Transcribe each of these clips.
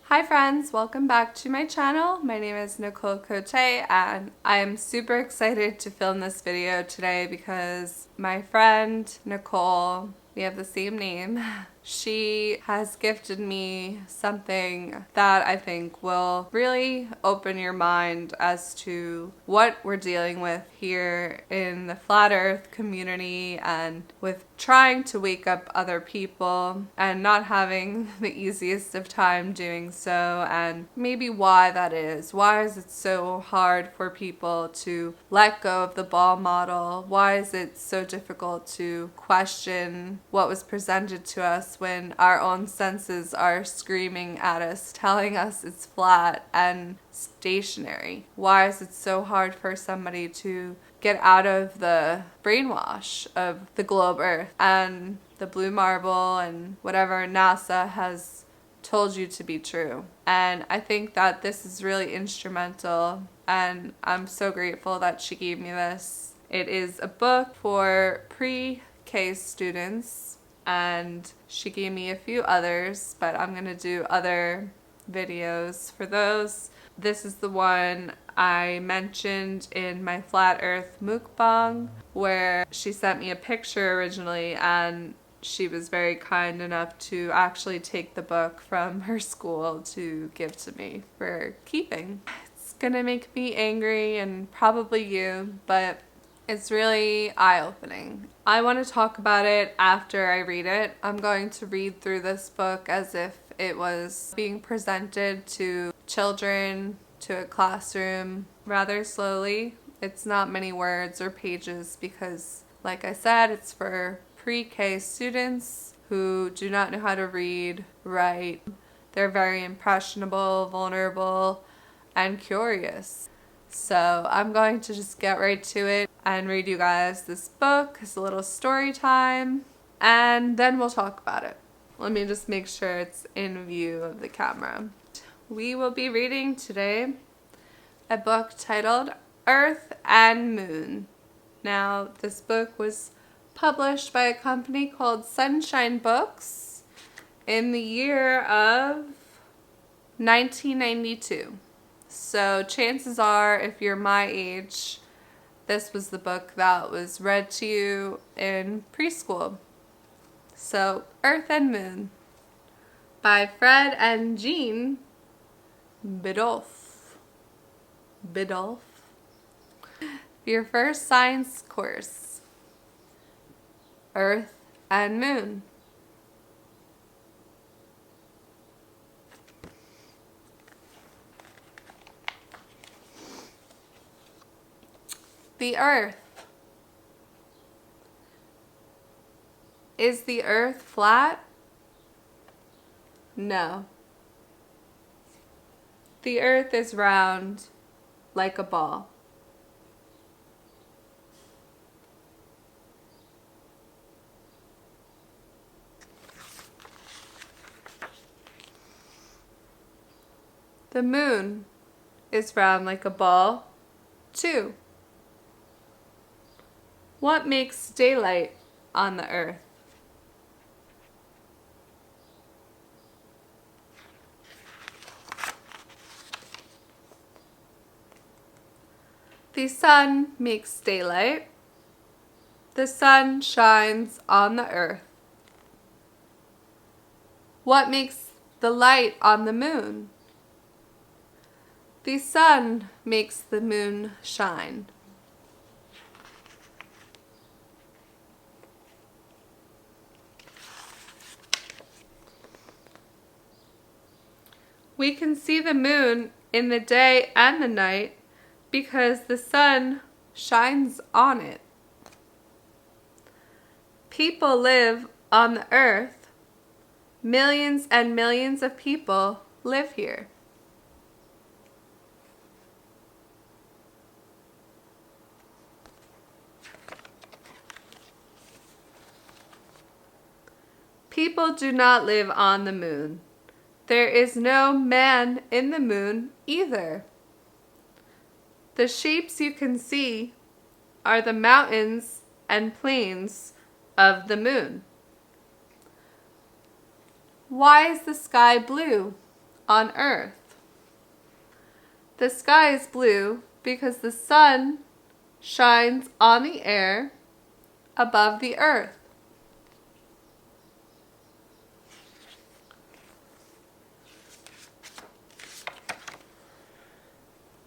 Hi friends, welcome back to my channel. My name is Nicole and I am super excited to film this video today because my friend Nicole, we have the same name, she has gifted me something that I think will really open your mind as to what we're dealing with here in the flat earth community and with trying to wake up other people and not having the easiest of time doing so, and maybe why that is. Why is it so hard for people to let go of the ball model? Why is it so difficult to question what was presented to us when our own senses are screaming at us, telling us it's flat and stationary? Why is it so hard for somebody to get out of the brainwash of the globe earth and the blue marble and whatever NASA has told you to be true? And I think that this is really instrumental, and I'm so grateful that she gave me this. It is a book for pre-K students, and she gave me a few others, but I'm gonna do other videos for those. This is the one I mentioned in my Flat Earth mukbang, where she sent me a picture originally, and she was very kind enough to actually take the book from her school to give to me for keeping. It's gonna make me angry and probably you, but it's really eye-opening. I want to talk about it after I read it. I'm going to read through this book as if it was being presented to children, to a classroom, rather slowly. It's not many words or pages because, like I said, it's for pre-K students who do not know how to read, write. They're very impressionable, vulnerable, and curious. So I'm going to just get right to it and read you guys this book. It's a little story time, and then we'll talk about it. Let me just make sure it's in view of the camera. We will be reading today a book titled Earth and Moon. Now, this book was published by a company called Sunshine Books in the year of 1992. So chances are, if you're my age, this was the book that was read to you in preschool. So, Earth and Moon by Fred and Jean Biddulph. Your first science course. Earth and Moon. The Earth. Is the Earth flat? No. The Earth is round like a ball. The moon is round like a ball, too. What makes daylight on the Earth? The sun makes daylight. The sun shines on the Earth. What makes the light on the moon? The sun makes the moon shine. We can see the moon in the day and the night because the sun shines on it. People live on the Earth. Millions and millions of people live here. People do not live on the moon. There is no man in the moon either. The shapes you can see are the mountains and plains of the moon. Why is the sky blue on earth. The sky is blue because the sun shines on the air above the earth.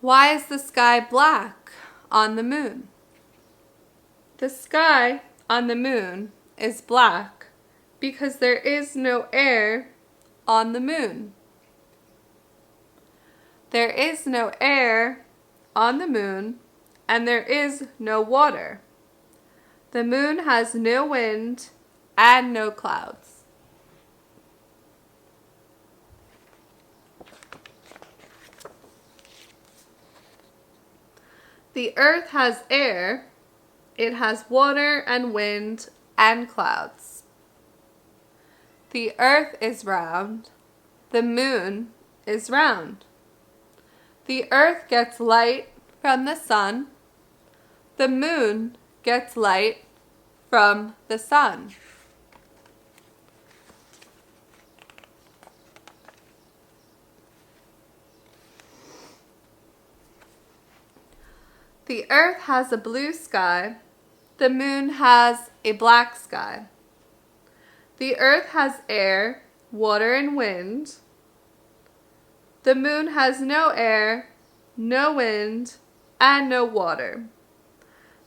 Why is the sky black on the moon? The sky on the moon is black because there is no air on the moon. There is no air on the moon, and there is no water. The moon has no wind and no clouds. The earth has air. It has water and wind and clouds. The earth is round. The moon is round. The earth gets light from the sun. The moon gets light from the sun. The earth has a blue sky. The moon has a black sky. The earth has air, water, and wind. The moon has no air, no wind, and no water.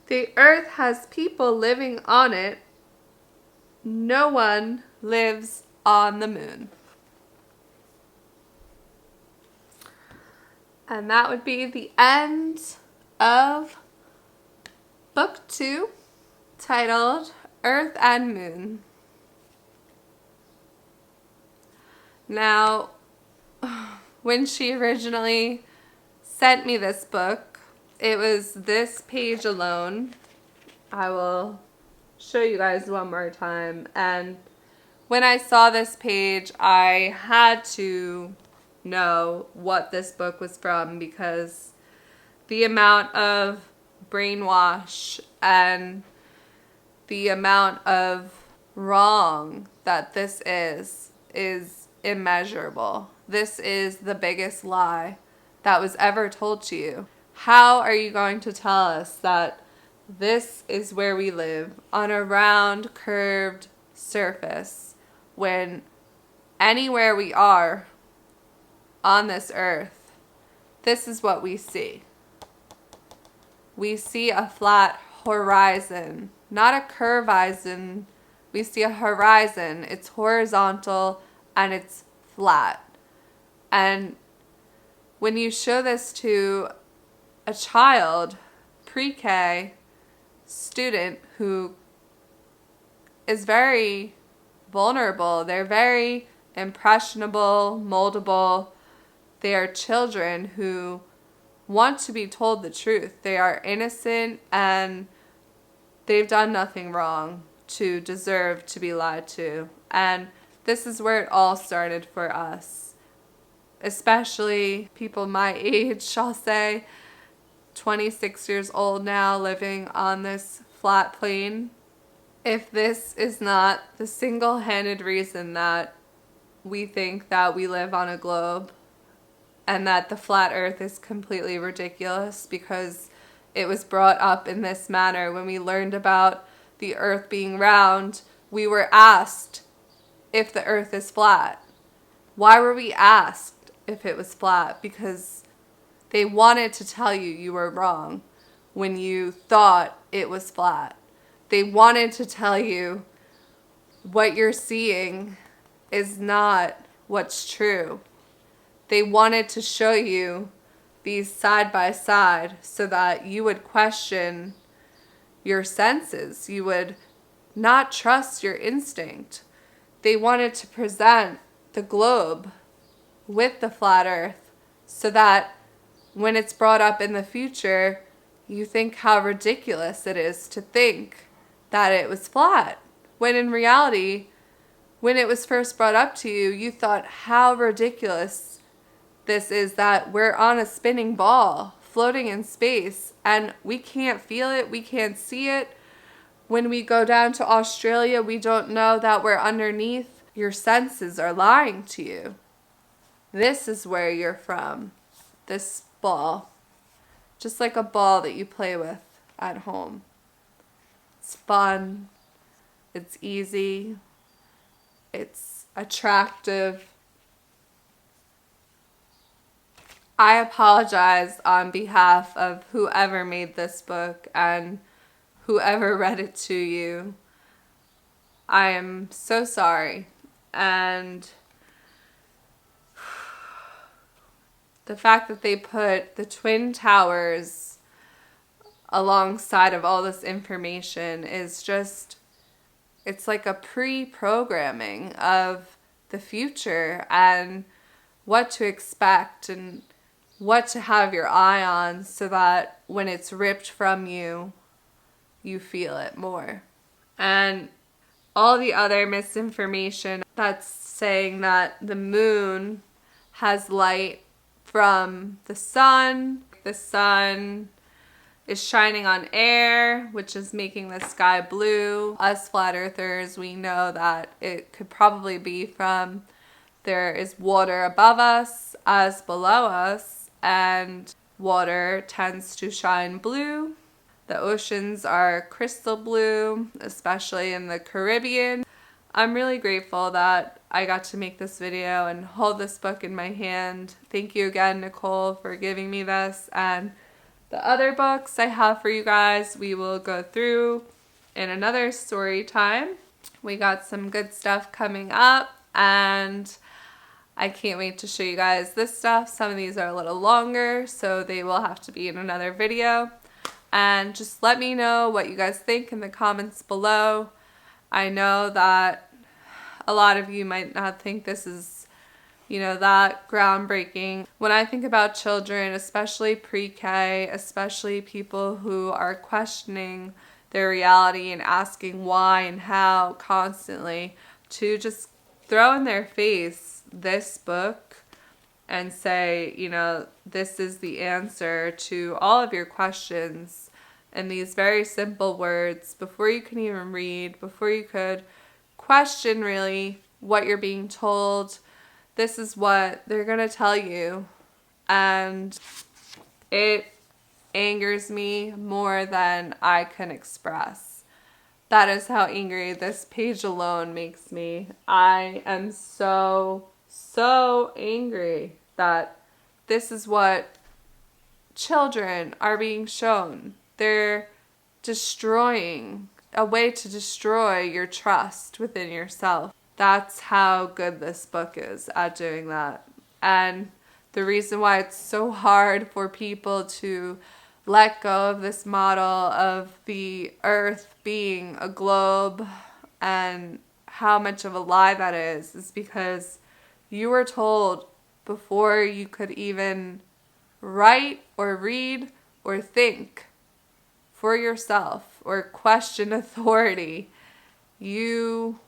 The earth has people living on it. No one lives on the moon. And that would be the end of Book 2, titled Earth and Moon. Now, when she originally sent me this book, it was this page alone. I will show you guys one more time. And when I saw this page, I had to know what this book was from, because the amount of brainwash and the amount of wrong that this is immeasurable. This is the biggest lie that was ever told to you. How are you going to tell us that this is where we live, on a round, curved surface, when anywhere we are on this earth, this is what we see? We see a flat horizon, not a curvizon. We see a horizon. It's horizontal and it's flat. And when you show this to a child, pre-K student who is very vulnerable, they're very impressionable, moldable. They are children who want to be told the truth. They are innocent and they've done nothing wrong to deserve to be lied to. And this is where it all started for us, especially people my age, I'll say, 26 years old now, living on this flat plane. If this is not the single-handed reason that we think that we live on a globe and that the flat earth is completely ridiculous because it was brought up in this manner. When we learned about the earth being round, we were asked if the earth is flat. Why were we asked if it was flat? Because they wanted to tell you you were wrong when you thought it was flat. They wanted to tell you what you're seeing is not what's true. They wanted to show you these side by side so that you would question your senses. You would not trust your instinct. They wanted to present the globe with the flat earth so that when it's brought up in the future, you think how ridiculous it is to think that it was flat. When in reality, when it was first brought up to you, you thought how ridiculous this is, that we're on a spinning ball floating in space and we can't feel it, we can't see it. When we go down to Australia, we don't know that we're underneath. Your senses are lying to you. This is where you're from. This ball. Just like a ball that you play with at home. It's fun. It's easy. It's attractive. I apologize on behalf of whoever made this book and whoever read it to you. I am so sorry. And the fact that they put the Twin Towers alongside of all this information is just, it's like a pre-programming of the future and what to expect and what to have your eye on so that when it's ripped from you, you feel it more. And all the other misinformation that's saying that the moon has light from the sun is shining on air, which is making the sky blue. Us flat earthers, we know that it could probably be from there is water above us as below us, and water tends to shine blue. The oceans are crystal blue, especially in the Caribbean. I'm really grateful that I got to make this video and hold this book in my hand. Thank you again, Nicole, for giving me this. And the other books I have for you guys, we will go through in another story time. We got some good stuff coming up, and I can't wait to show you guys this stuff. Some of these are a little longer, so they will have to be in another video. And just let me know what you guys think in the comments below. I know that a lot of you might not think this is, that groundbreaking. When I think about children, especially pre-K, especially people who are questioning their reality and asking why and how constantly, to just throw in their face this book and say, this is the answer to all of your questions in these very simple words before you can even read, before you could question really what you're being told. This is what they're going to tell you, and it angers me more than I can express. That is how angry this page alone makes me. I am so angry that this is what children are being shown. They're destroying, a way to destroy your trust within yourself. That's how good this book is at doing that. And the reason why it's so hard for people to let go of this model of the earth being a globe and how much of a lie that is because you were told before you could even write or read or think for yourself or question authority, you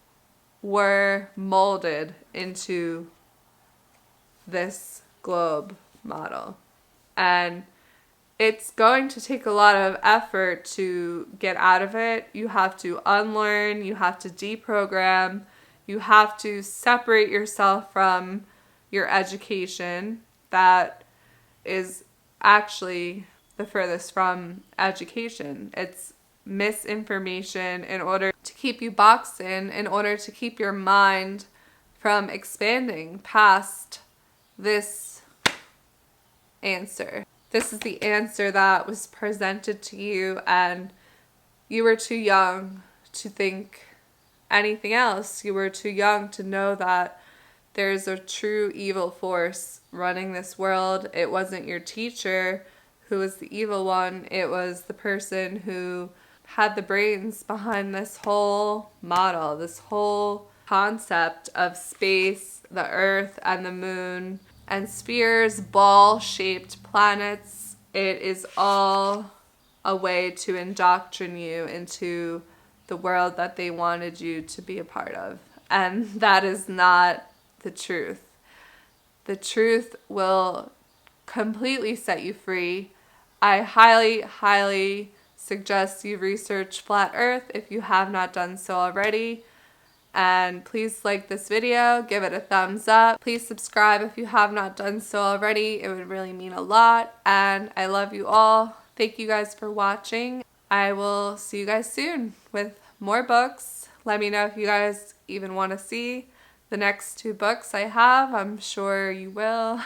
were molded into this globe model. And it's going to take a lot of effort to get out of it. You have to unlearn, you have to deprogram, you have to separate yourself from your education that is actually the furthest from education. It's misinformation in order to keep you boxed in order to keep your mind from expanding past this answer. This is the answer that was presented to you, and you were too young to think anything else. You were too young to know that there's a true evil force running this world. It wasn't your teacher who was the evil one. It was the person who had the brains behind this whole model, this whole concept of space, the earth and the moon, and spheres, ball-shaped planets. It is all a way to indoctrinate you into the world that they wanted you to be a part of. And that is not the truth. The truth will completely set you free. I highly suggest you research Flat Earth if you have not done so already. And please like this video, give it a thumbs up. Please subscribe if you have not done so already. It would really mean a lot. And I love you all. Thank you guys for watching. I will see you guys soon with more books. Let me know if you guys even want to see the next 2 books I have. I'm sure you will.